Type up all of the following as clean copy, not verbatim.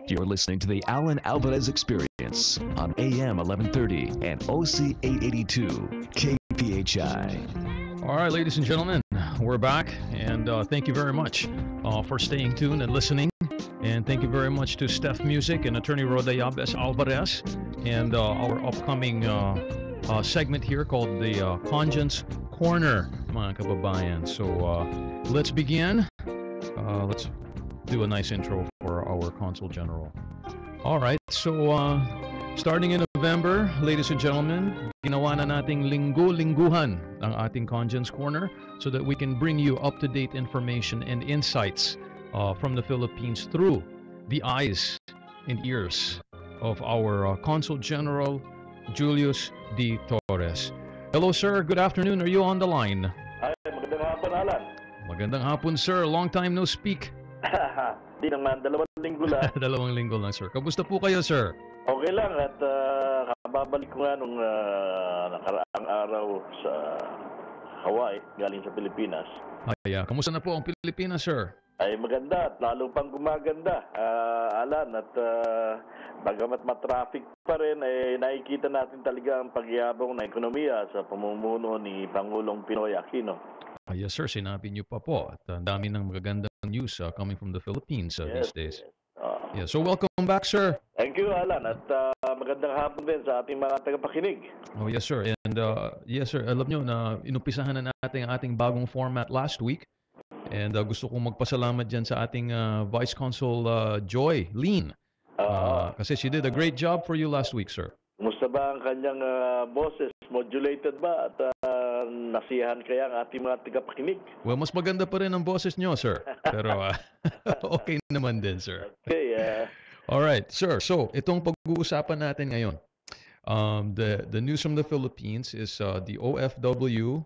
You're listening to the Alan Alvarez Experience on AM 1130 and OC 882 KPHI. All right, ladies and gentlemen, we're back, and thank you very much for staying tuned and listening. And thank you very much to Steph Music and Attorney Roda Yabes Alvarez and our upcoming segment here called the Conscience Corner, mga kababayan. So let's begin. Let's do a nice intro for our Consul General. All right, so starting in November, ladies and gentlemen, ginawa na nating linggo-lingguhan ang ating Conscience Corner so that we can bring you up-to-date information and insights from the Philippines through the eyes and ears of our Consul General, Julius D. Torres. Hello, sir. Good afternoon. Are you on the line? Ay, magandang hapon, Alan. Magandang hapon, sir. Long time no speak. Di naman, 2 linggo lang. 2 linggo lang, sir. Kamusta po kayo, sir? Okay lang at kababalik ko nga nung nakaraang araw sa Hawaii, galing sa Pilipinas. Ay, kamusta na po ang Pilipinas, sir? Ay maganda at lalo pang gumaganda, Alan. At bagamat matraffic pa rin, nakikita natin talaga ang pagyabong na ekonomiya sa pamumuno ni Pangulong Pinoy Aquino. Yes, sir. Sinabi niyo pa po. At ang dami ng magagandang news coming from the Philippines these days. Yeah, so welcome back, sir. Thank you, Alan. At magandang hapon din sa ating mga tagapakinig. Oh, yes, sir. And yes, sir. Alam niyo na inumpisahan na natin ang ating bagong format last week. And gusto kong magpasalamat dyan sa ating Vice Consul Joy Lean. Kasi she did a great job for you last week, sir. Musta ba ang kanyang boses? Modulated ba? At nasiyahan kaya ang ating mga tagapakinig? Well, mas maganda pa rin ang boses nyo, sir. Pero okay naman din, sir. Okay, all right, sir. So, itong pag-uusapan natin ngayon. The news from the Philippines is the OFW,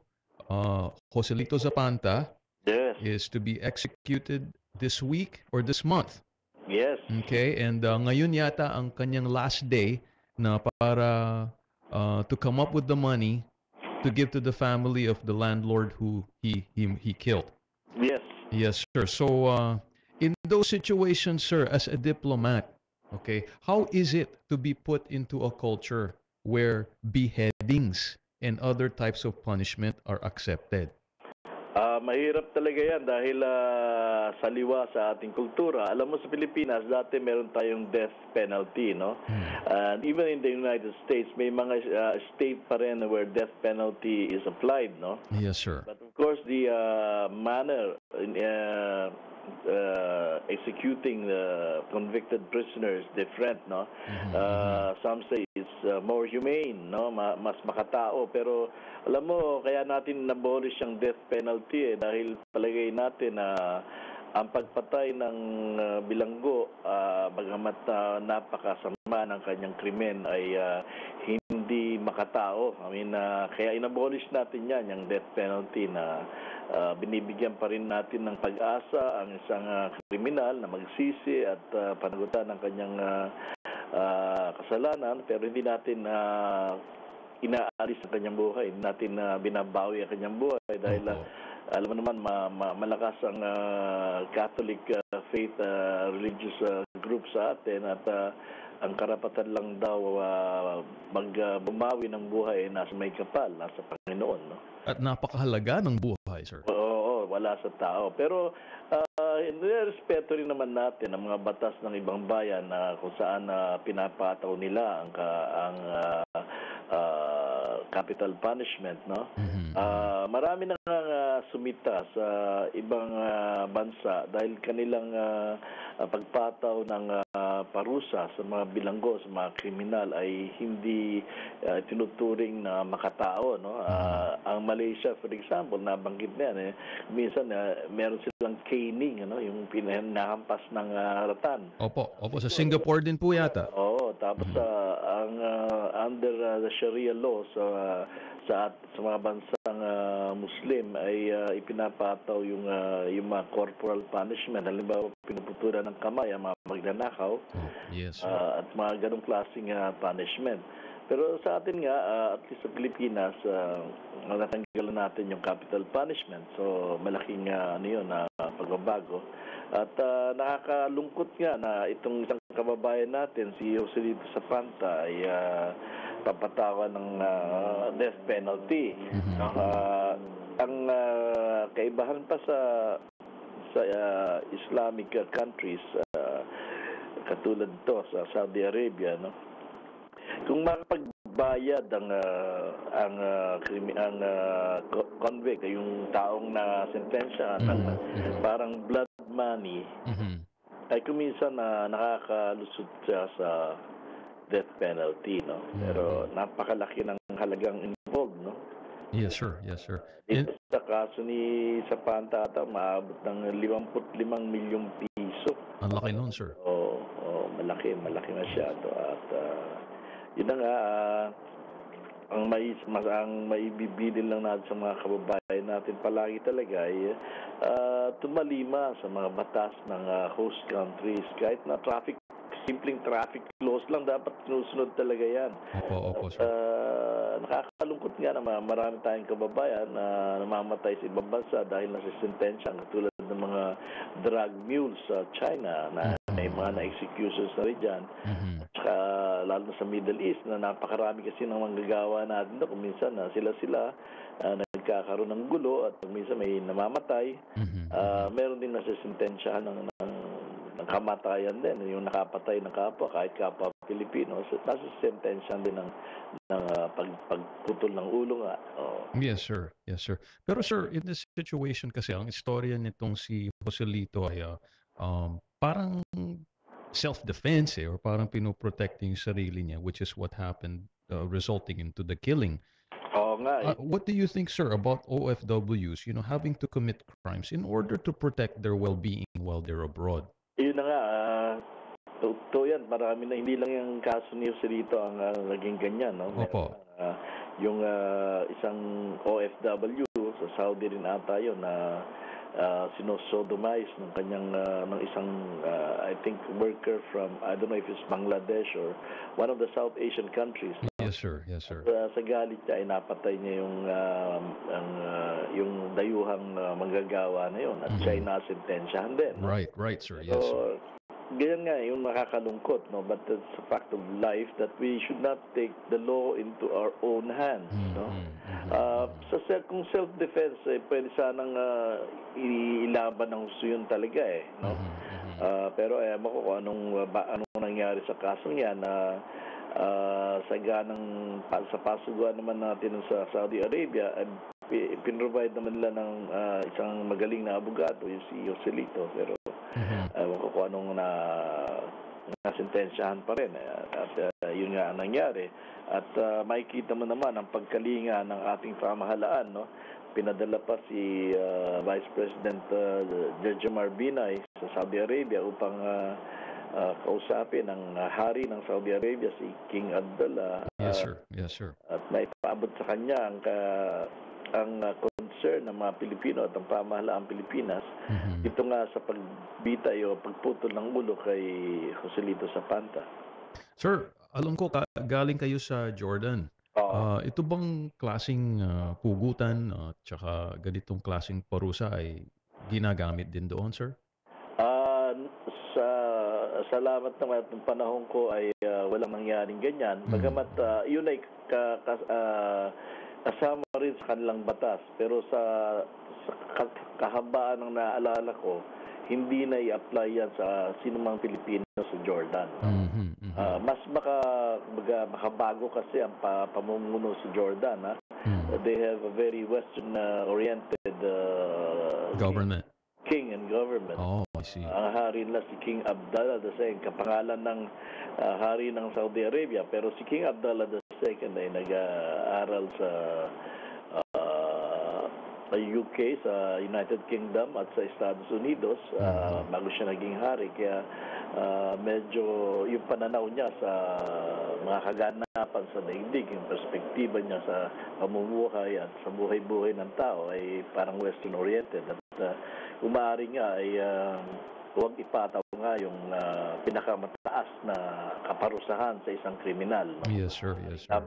Joselito Zapanta, yes, is to be executed this week or this month. Yes. Okay, and ngayon yata ang kanyang last day na para to come up with the money to give to the family of the landlord who he killed. Yes. Yes, sir. So in those situations, sir, as a diplomat, okay, how is it to be put into a culture where beheadings and other types of punishment are accepted? Mahirap talaga yan dahil saliwa sa ating kultura. Alam mo sa Pilipinas, dati meron tayong death penalty, no? And even in the United States, may mga state pa rin where death penalty is applied, no? Yes, sir. But of course, the manner in executing the convicted prisoners different, no? Some say it's more humane, no? Mas makatao, pero alam mo, kaya natin nabolish ang death penalty dahil palagay natin na ang pagpatay ng bilanggo, bagamat napakasama ng kanyang krimen, ay hindi makatao. I mean, kaya inabolish natin yan, yung death penalty na binibigyan pa rin natin ng pag-asa ang isang kriminal na magsisi at panagutan ng kanyang kasalanan, pero hindi natin inaalis ang kanyang buhay, hindi natin binabawi ang kanyang buhay dahil alam mo naman malakas ang Catholic faith religious group sa atin at ang karapatan lang daw bumawi ng buhay nasa may kapal, nasa Panginoon, no? At napakahalaga ng buhay, sir. Oo, wala sa tao. Pero nirespeto rin naman natin ang mga batas ng ibang bayan na kung saan pinapataw nila ang capital punishment, no? Marami nang sumita sa ibang bansa dahil kanilang pagpataw ng parusa sa mga bilanggo, sa mga kriminal ay hindi tinuturing na makatao, no? Ang Malaysia, for example, nabanggit na yan, minsan meron silang caning, ano, yung pinahampas ng ratan. Opo, sa Singapore din po yata. Oo, tapos ang under the Sharia law sa mga bansang Muslim ay ipinapataw yung mga corporal punishment. Halimbawa, pinuputulan ng kamay ang mga magnanakaw. Yes, at mga ganong klaseng punishment. Pero sa atin nga, at least sa Pilipinas, natanggalan natin yung capital punishment. So, malaking pagbabago. At nakakalungkot nga na itong isang kababayan natin, si Joselito Zapanta, ay papatawan ng death penalty. Ang kaibahan pa sa Islamic countries, katulad to sa Saudi Arabia, no? Kung makapagbayad ang convict, yung taong na sentensya ng parang blood money, ay kuminsan na nakakalusot siya sa death penalty, no? Pero napakalaki ng halagang involved, no? Yes, sir. Yes, sir. Dito sa kaso ni Zapanta, maabot ng 55 milyong piso. Ang laki nun, sir. Malaki masyado. At yun na nga, ang maibibigay lang natin sa mga kababayan natin palagi talaga ay tumalima sa mga batas ng host countries. Kahit na simpleng traffic laws lang, dapat sinusunod talaga yan. Opo, sir. Nakakalungkot nga na marami tayong kababayan na namamatay sa ibang bansa dahil nasisentensya, katulad ng mga drug mules sa China na may mga na-executions na rin dyan. Tsaka lalo na sa Middle East na napakarami kasi ng manggagawa natin doon. Kung minsan sila nagkakaroon ng gulo at minsan may namamatay. Meron din nasisentensyahan ng kamatayan din. Yung nakapatay ng kapwa, kahit kapwa Pilipino, nasisentensyahan din ng pagputol ng ulo nga. Yes, sir. Yes, sir. Pero sir, in this situation kasi, ang istorya nitong si Joselito ay parang self-defense or parang pinoprotect yung sarili niya, which is what happened resulting into the killing. Oo nga. What do you think, sir, about OFWs, having to commit crimes in order to protect their well-being while they're abroad? Yun na nga, totoo yan. Marami na, hindi lang yung kaso ni Joselito ang naging ganyan, no? Opo. Yung isang OFW sa Saudi rin ata yun na sinosodomize ng kanyang ng isang I think worker from, I don't know if it's Bangladesh or one of the South Asian countries. Yes, sir. Yes, sir. Sa galit niya ay napatay niya yung dayuhang manggagawa na yun at siya ay nasentensyahan din. Right, sir. Yes, sir. Ganyan nga yung nakakalungkot, no? But it's a fact of life that we should not take the law into our own hands, no? Kung self-defense, pwede sanang ilaban ng husto yun talaga, no? Pero ewan ko kung anong nangyari sa kasong yan na sa pasuguan naman natin sa Saudi Arabia, pinrovide naman nila ng isang magaling na abogado, yung si Joselito, pero ewan ko kung anong nasentensyahan pa rin. At yun nga ang nangyari. At makikita mo naman ang pagkalinga ng ating pamahalaan, no? Pinadala pa si Vice President Jejomar Binay sa Saudi Arabia upang kausapin ang hari ng Saudi Arabia, si King Abdullah. Yes, sir. Yes, sir. At naipaabot sa kanya ang concern ng mga Pilipino at ang pamahalaang Pilipinas ito nga sa pagbitay o pagputol ng ulo kay Joselito Zapanta. Sir, alam ko galing kayo sa Jordan. Ito bang klaseng pugutan at saka ganitong klaseng parusa ay ginagamit din doon, sir? Salamat naman at ng panahon ko ay walang nangyaring ganyan. Bagamat yun ay kasama rin sa kanilang batas. Pero sa kahabaan ng naalala ko, hindi na i-apply yan sa sinumang Pilipino sa Jordan. Mas makabago kasi ang pamumuno sa Jordan. They have a very Western-oriented government. King and government. Oh, I see. Ang hari nila si King Abdullah II, kapangalan ng hari ng Saudi Arabia. Pero si King Abdullah II ay nag-aaral sa UK, sa United Kingdom at sa Estados Unidos bago siya naging hari. Kaya medyo yung pananaw niya sa mga kaganapan sa daigdig, yung perspektiba niya sa pamumuhay at sa buhay-buhay ng tao ay parang Western-oriented. At umari nga ay huwag ipataw nga yung pinakamataas na kaparusahan sa isang kriminal. No? Yes, sir. Yes, sir.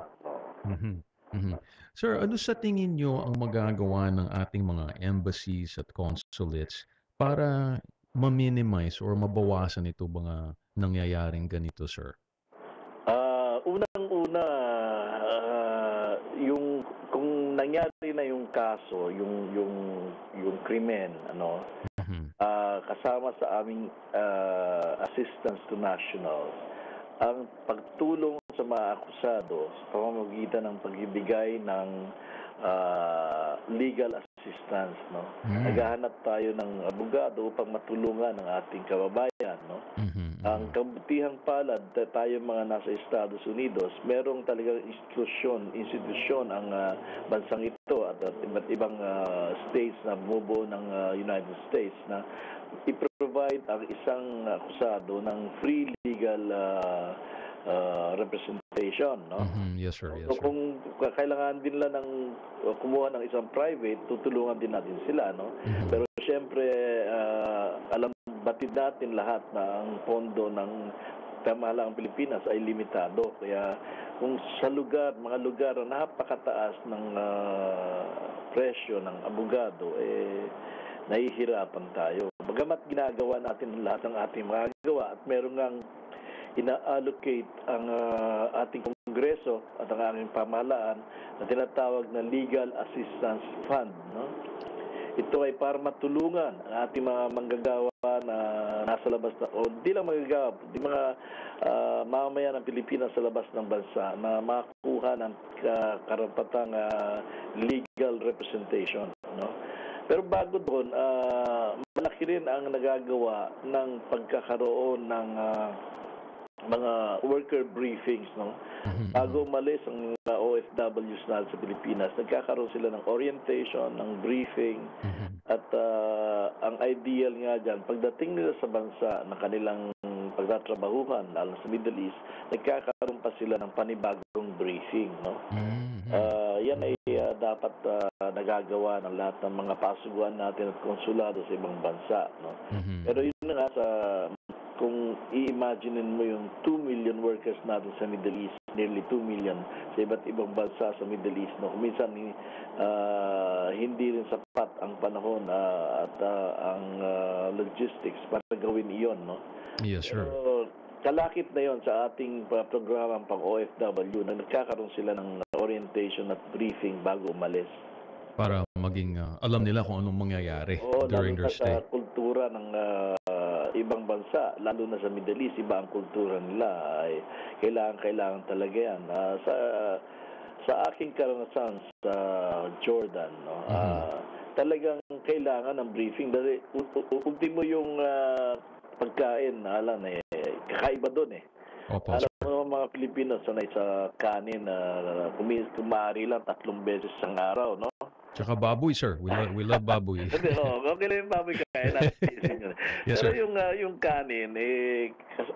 Sir, ano sa tingin nyo ang magagawa ng ating mga embassies at consulates para ma-minimize or mabawasan ito mga nangyayaring ganito, sir? Unang-una, yung kung nangyari na yung kaso, yung krimen, ano, Mhm. kasama sa aming assistance to nationals, ang pagtulong sa mga akusado sa pamamagitan ng pagbibigay ng legal assistance, no. Naghahanap tayo ng abogado upang matulungan ang ating kababayan, no. Mhm, Ang mhm. kabutihang palad, tayo mga nasa Estados Unidos, merong talagang institusyon ang bansang ito at iba't ibang states na bumubuo ng United States na i-provide ang isang akusado ng free legal representation, no? Mhm. Yes, sir. Yes, So sir. kung kailangan din lang ng kumuha ng isang private, tutulungan din natin sila, no? Mhm. Pero siyempre, alam batid natin lahat na ang pondo ng pamahalaang Pilipinas ay limitado. Kaya kung sa mga lugar na napakataas ng presyo ng abogado, nahihirapan tayo. Bagamat ginagawa natin lahat ng ating magagawa at meron ngang ina-allocate ang ating Kongreso at ang aming pamahalaan na tinatawag na Legal Assistance Fund, no? Ito ay para matulungan ang ating mga manggagawa na nasa labas o di lang manggagawa, di mga mamamayan ng Pilipinas sa labas ng bansa na makakuha ng karapatang legal representation, no? Pero bago doon, malaki rin ang nagagawa ng pagkakaroon ng mga worker briefings, no? Mhm, Bago mhm. umalis ang mga OFWs na sa Pilipinas, nagkakaroon sila ng orientation, ng briefing, Mhm. at ang ideal nga dyan, pagdating nila sa bansa na kanilang pagtatrabahuhan, lalo sa Middle East, nagkakaroon pa sila ng panibagong briefing, no? Mhm. Yan ay dapat nagagawa ng lahat ng mga pasuguan natin at konsulado sa ibang bansa, no? Mhm. Pero yun na nga, kung i-imaginin mo yung 2 million workers natin sa Middle East, nearly 2 million sa iba't ibang bansa sa Middle East, no? Minsan hindi rin sapat ang panahon at ang logistics para gawin iyon, no? Yes, Pero sir. kalakip na yon sa ating programang pang OFW na nagkakaroon sila ng orientation at briefing bago umalis. Para maging alam nila kung anong mangyayari Oo, lalo during their na sa stay. kultura ng ibang bansa, lalo na sa Middle East, iba ang kultura nila. Ay kailangan talaga yan. Sa aking karanasan sa Jordan, no, Mhm. talagang kailangan ng briefing dahil ultimo yung pagkain, alam kakaiba doon eh. Opo, Alam sir. mo naman mga Pilipino sanay sa kanin na kumari lang 3 beses sa araw, no? Tsaka baboy, sir. We love baboy. Hindi, okay lang yung baboy kaya natin tiisin yun. Yes, Pero sir. yung kanin,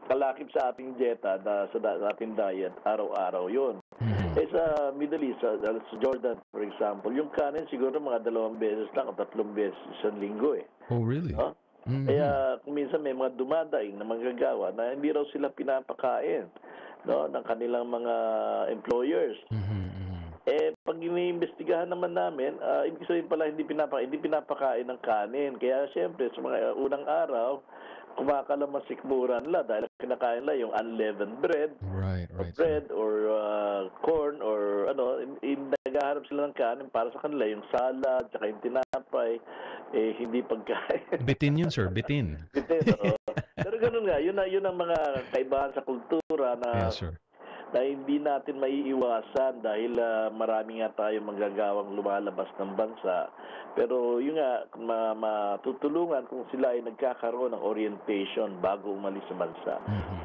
kalakip sa ating dieta, sa ating diet, araw-araw yun. Mhm. Sa Middle East, sa Jordan, for example, yung kanin siguro mga 2 beses lang o 3 beses isang linggo eh. Oh, really? No? Mhm. Kaya kung minsan may mga dumadaing na manggagawa na hindi raw sila pinapakain, no, ng kanilang mga employers. Mhm, mhm. Pag iniimbestigahan naman namin, ibig sabihin pala hindi pinapakain ng kanin. Kaya siyempre sa mga unang araw, kumakalaman sikmura nila dahil ang kinakain nila yung unleavened bread Right, or right, sir. corn or ano, naghahanap sila ng kanin para sa kanila yung salad, tsaka yung tinapay, hindi pagkain. Bitin yun, sir. Bitin. Bitin, oo. Pero ganun nga, yun ang mga kaibahan sa kultura Yes, na sir. hindi natin maiiwasan dahil marami nga tayong manggagawang lumalabas ng bansa. Pero yun nga, matutulungan kung sila ay nagkakaroon ng orientation bago umalis sa bansa. Mhm.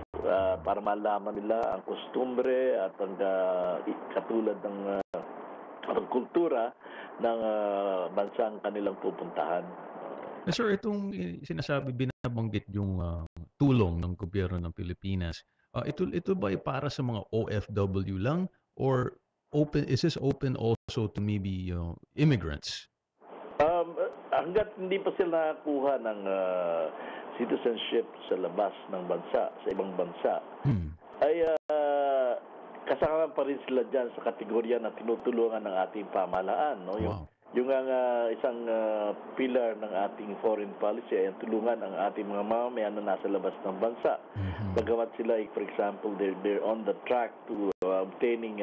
Para malaman nila ang kostumbre at ang katulad ng kultura ng bansang kanilang pupuntahan. Sir, itong binabanggit yung tulong ng gobyerno ng Pilipinas. Ito ba ay para sa mga OFW lang or is this open also to maybe immigrants? Hanggat hindi pa sila nakakuha ng citizenship sa labas ng bansa, sa ibang bansa, Hmm. ay kasama pa rin sila dyan sa kategorya na tinutulungan ng ating pamahalaan, no? Wow. yung isang pillar ng ating foreign policy ay ang tulungan ang ating mga mamamayan na nasa labas ng bansa. Bagamat sila, for example, they're on the track to obtaining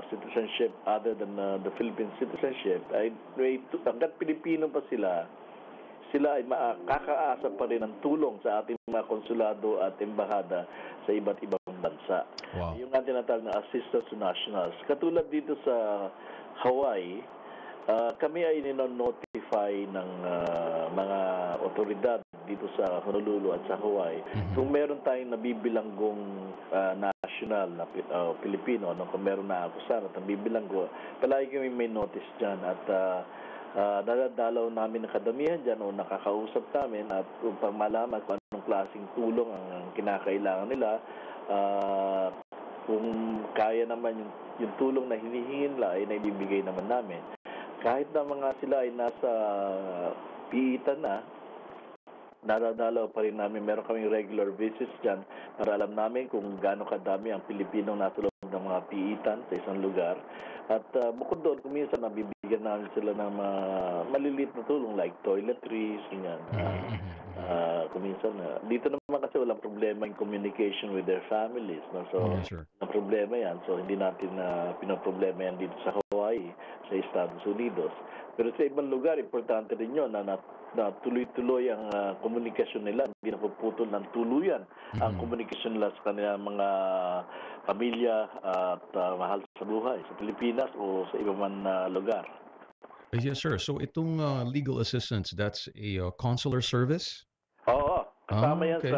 citizenship other than the Philippine citizenship, ay hanggat Pilipino pa sila ay makakaasa pa rin ng tulong sa ating mga konsulado at embahada sa iba't ibang bansa. Wow. Yung nga tinatawag na assistance to nationals. Katulad dito sa Hawaii, kami ay nino-notify ng mga otoridad dito sa Honolulu at sa Hawaii kung meron tayong nabibilanggong national na Pilipino, kung meron na akusan at nabibilanggo, palagi kami may notice dyan at nadadalaw namin ng kadamihan dyan o nakakausap namin at upang malaman kung anong klaseng tulong ang kinakailangan nila. Kung kaya naman yung tulong na hinihingi nila ay naibibigay naman namin. Kahit na mga sila ay nasa piitan na, nadadalaw pa rin namin. Meron kaming regular visits dyan para alam namin kung gaano kadami ang Pilipinong nasa loob ng mga piitan sa isang lugar. At bukod doon, kung minsan nabibigyan namin sila ng mga maliliit na tulong like toiletries, ganyan. Kung minsan, dito naman kasi walang problema in communication with their families. No? So, ang problema yan. So, hindi natin pinoproblema yan dito sa Hawaii, sa Estados Unidos. Pero sa ibang lugar, importante rin yun na tuloy-tuloy ang komunikasyon nila. Hindi napuputol ng tuluyan ang komunikasyon nila sa kanilang mga pamilya at mahal sa buhay sa Pilipinas o sa iba man lugar. Yes, sir. So itong legal assistance, that's a consular service? Oo. Kasama yan okay.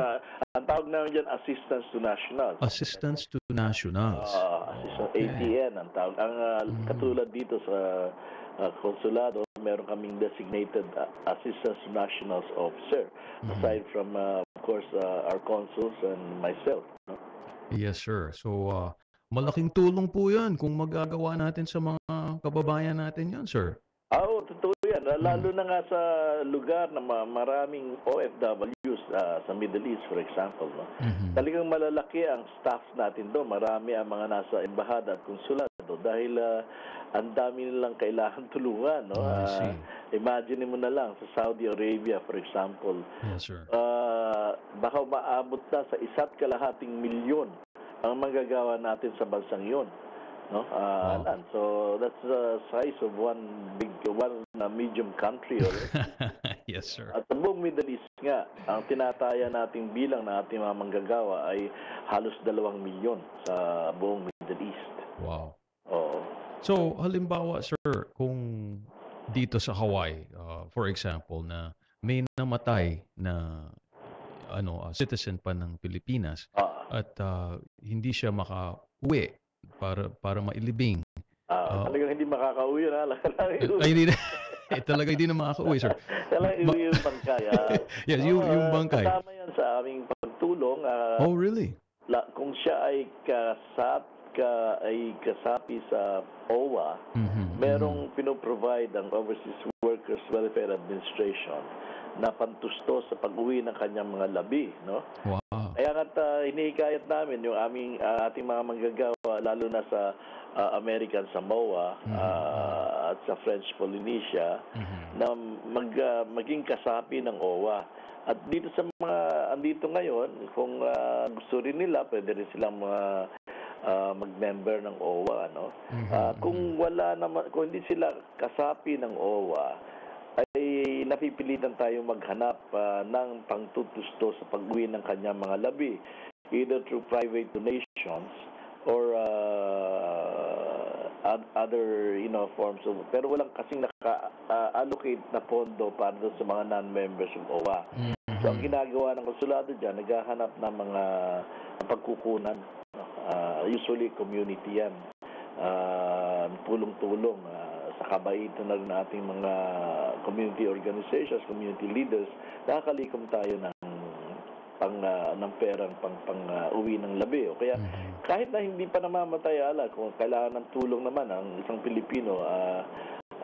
ang tawag namin dyan, assistance to nationals. Assistance to nationals. Okay. ATN ang tawag. Ang katulad dito sa konsulado, meron kaming designated assistance to nationals officer. Aside from, of course, our consuls and myself. No? Yes, sir. So, malaking tulong po yan kung magagawa natin sa mga kababayan natin yan, sir. Oo, totoo yan. Lalo na nga sa lugar na maraming OFWs sa Middle East, for example. No? Talagang malalaki ang staff natin doon. Marami ang mga nasa embahada at konsulado dahil ang dami nilang kailangan tulungan. No? Imagine mo na lang sa Saudi Arabia, for example. Yes, sir. Baka maabot na sa 1.2 milyon ang manggagawa natin sa bansang yun. No? Wow. So that's the size of one medium country. Yes, sir. At sa buong Middle East nga, ang tinataya nating bilang na ating mga manggagawa ay halos 2 milyon sa buong Middle East. Wow. Oo. So, halimbawa, sir, kung dito sa Hawaii, for example, na may namatay na citizen pa ng Pilipinas at hindi siya makauwi para mailibing. Talagang hindi makakauwi na. Ay, hindi na. Talaga hindi na makakauwi, sir. Talagang yung bangkay. Yes, yung bangkay. Kasama yan sa aming pagtulong. Oh, really? Kung siya ay kasapi sa OWA, merong pinoprovide ang Overseas Workers Welfare Administration na pantusto sa pag-uwi ng kanyang mga labi, no? Wow. Kaya nga hinihikayat namin yung ating mga manggagawa, lalo na sa American Samoa at sa French Polynesia, na maging kasapi ng OWA. At dito sa mga andito ngayon, kung gusto rin nila, pwede rin silang mag-member ng OWA, no? Kung kung hindi sila kasapi ng OWA, ay napipilitan tayo maghanap ng pangtutusto sa pag-uwi ng kanyang mga labi, either through private donations or other forms of, pero walang kasing naka-allocate na pondo para sa mga non-members ng OWA. So ang ginagawa ng konsulado dyan, naghahanap ng mga pagkukunan, usually community yan, tulong-tulong sa kabaitan na rin ating mga community organizations, community leaders. Nakakalikom tayo ng perang pang-uwi ng labi. O kaya kahit na hindi pa namamatay kung kailangan ng tulong naman ang isang Pilipino,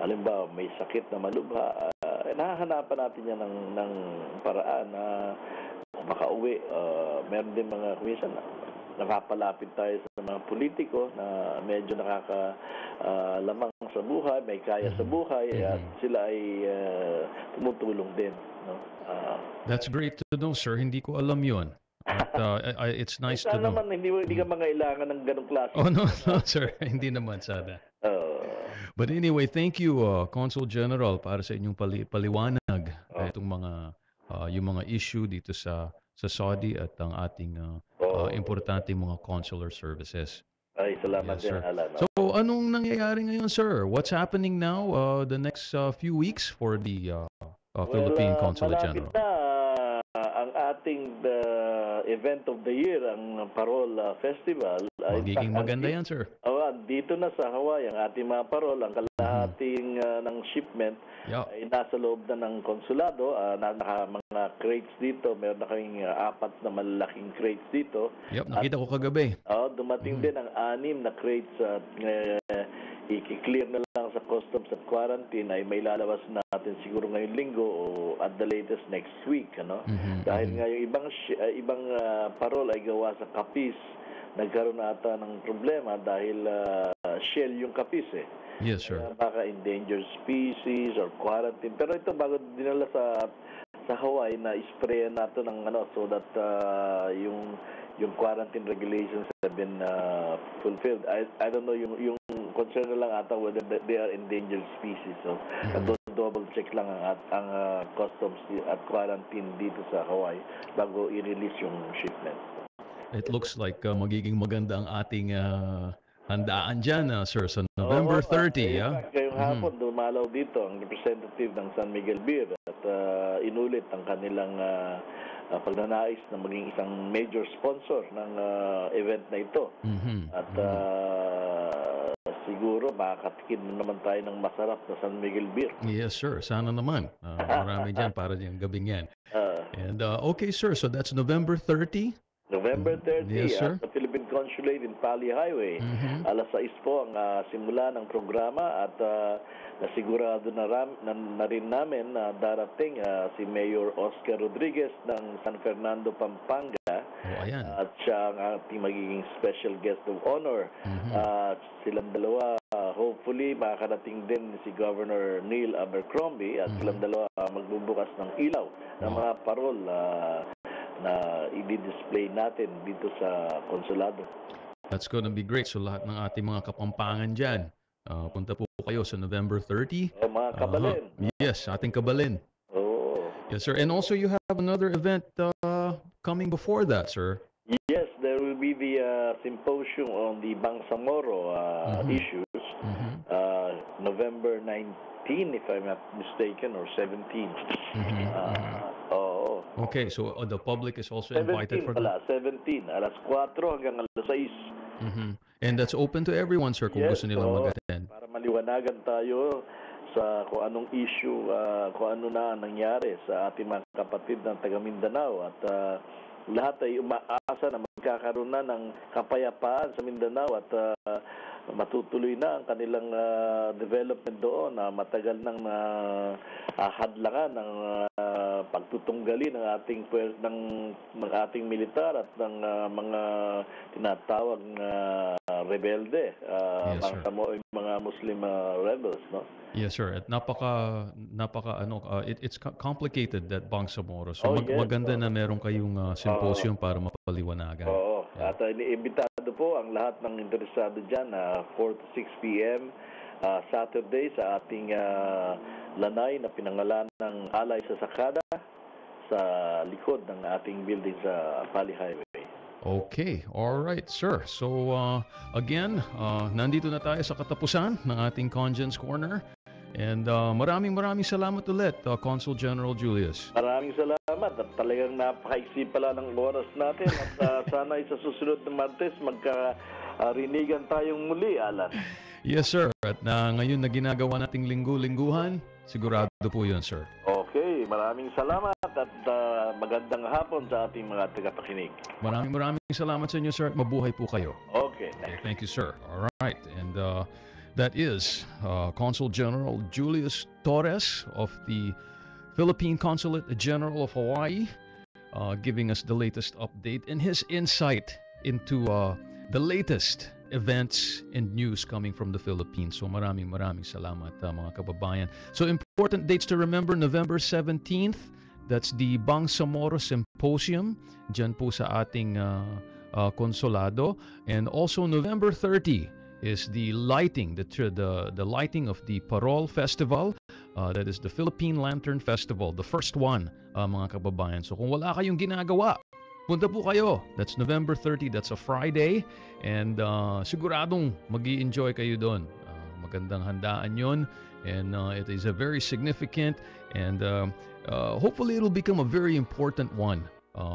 halimbawa may sakit na malubha, nahahanapan natin yan ng paraan na makauwi. Meron din mga kumisan nakapalapit tayo sa mga politiko na medyo lamang sa buhay, may kaya sa buhay, at sila ay tumutulong din. No? That's great to know, sir. Hindi ko alam yun. At it's nice to sana know. naman hindi ka mangailangan ng ganong klase. Oh, no, no, sir. Hindi naman sana. But anyway, thank you, Consul General, para sa inyong paliwanag itong mga yung mga issue dito sa Saudi at ang ating importante mga consular services. Ay, salamat Yes, din, sir. Alan. So, anong nangyayari ngayon, sir? What's happening now the next few weeks for the Philippine Consulate malapit General? na ang ating event of the year, ang Parol Festival. Magiging maganda yan, sir. Dito na sa Hawaii, ang ating mga parol, ang kalahating ng shipment Yeah. ay nasa loob na ng konsulado. Mga crates dito, meron na kaming 4 na malalaking crates dito. Yep, nakita ko kagabi. Dumating din ang 6 na crates at i-clear na lang sa customs at quarantine ay may lalabas natin siguro ngayong linggo o at the latest next week. Dahil nga yung ibang parol ay gawa sa kapis, nagkaroon na ata ng problema dahil shell yung kapis eh. Yes, sir. Baka endangered species or quarantine. Pero ito bago dinala sa Hawaii na isprayan nato ng so that yung quarantine regulations have been fulfilled. I don't know yung concern na lang ata whether they are endangered species. So double check lang ang customs at quarantine dito sa Hawaii bago i-release yung shipment. It looks like magiging maganda ang ating handaan dyan, sir, sa November 30. Ngayong hapon, dumalaw dito ang representative ng San Miguel Beer at inulit ang kanilang pagnanais na maging isang major sponsor ng event na ito. At siguro makakatikim naman tayo ng masarap na San Miguel Beer. Yes, sir. Sana naman. Marami dyan para yung gabing yan. And okay, sir. So that's November 30? November 30 Yes, sir. at the Philippine Consulate in Pali Highway. Alas 6 po ang simula ng programa at nasigurado na rin namin na darating si Mayor Oscar Rodriguez ng San Fernando, Pampanga. Ayan. At siya ang ating magiging special guest of honor. Silang dalawa, hopefully, makakarating din si Governor Neil Abercrombie at silang dalawa magbubukas ng ilaw ng mga parol na i-display natin dito sa konsulado. That's gonna be great. So lahat ng ating mga kapampangan dyan, punta po kayo sa November 30. Mga kabalin. Yes, ating kabalin. Yes, sir. And also you have another event coming before that, sir. Yes, there will be the symposium on the Bangsamoro issues, November 19, if I'm not mistaken, or 17. Okay, so the public is also invited for that? 17. Alas 4 hanggang alas 6. And that's open to everyone, sir, kung gusto nilang mag-attend. Para maliwanagan tayo sa kung anong issue, kung ano na nangyari sa ating mga kapatid ng taga Mindanao. At lahat ay umaasa na magkakaroon na ng kapayapaan sa Mindanao at matutuloy na ang kanilang development doon na matagal nang hadlangan ng pagtutunggali ng ating militar at ng mga tinatawag na rebelde, mga Muslim rebels, no? Yes, sir. At it's complicated, that Bangsamoro. So maganda na meron kayong symposium para mapaliwanagan. At iniimbitado po ang lahat ng interesado dyan 4 to 6 p.m. Saturday sa ating lanay na pinangalan ng Alay sa Sakada sa likod ng ating building sa Pali Highway. Okay. All right, sir. So, again, nandito na tayo sa katapusan ng ating Congens Corner. And maraming salamat ulit, Consul General Julius. Maraming salamat at talagang napakaiksi pala ng oras natin at sana sa susunod na Martes magkarinigan tayong muli, Alan. Yes, sir. At ngayon na ginagawa nating linggo-lingguhan, sigurado po yun, sir. Okay, maraming salamat at magandang hapon sa ating mga tagapakinig. Maraming salamat sa inyo, sir, at mabuhay po kayo. Okay. Thank you, sir. All right. And that is Consul General Julius Torres of the Philippine Consulate General of Hawaii giving us the latest update and his insight into the latest events and news coming from the Philippines. So maraming salamat mga kababayan. So important dates to remember, November 17th, that's the Bangsamoro Symposium, dyan po sa ating konsulado. And also November 30 is the lighting, the lighting of the Parol Festival. That is the Philippine Lantern Festival, the first one, mga kababayan. So kung wala kayong ginagawa, punta po kayo. That's November 30. That's a Friday. And siguradong mag-i-enjoy kayo doon. Magandang handaan yun. And it is a very significant and hopefully it'll become a very important one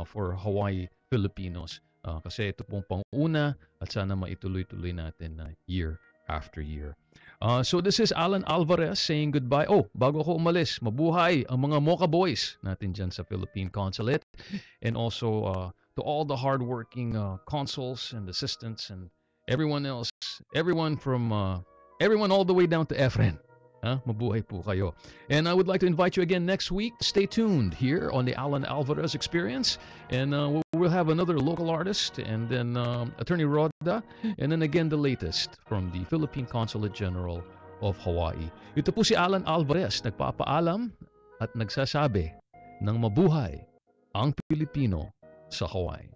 for Hawaii Filipinos. Kasi ito pong panguna at sana maituloy-tuloy natin year after year. So this is Alan Alvarez saying goodbye. Oh, bago ako umalis, mabuhay ang mga Mocha Boys natin dyan sa Philippine Consulate. And also to all the hardworking consuls and assistants and everyone else, everyone all the way down to Efren. Mabuhay po kayo. And I would like to invite you again next week. Stay tuned here on the Alan Alvarez Experience. And we'll have another local artist and then Attorney Roda. And then again, the latest from the Philippine Consulate General of Hawaii. Ito po si Alan Alvarez, nagpapaalam at nagsasabi ng mabuhay ang Pilipino sa Hawaii.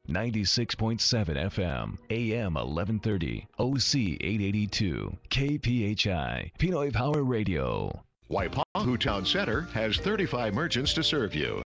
96.7 FM, AM 1130, OC 882, KPHI, Pinoy Power Radio. Waipahu Town Center has 35 merchants to serve you.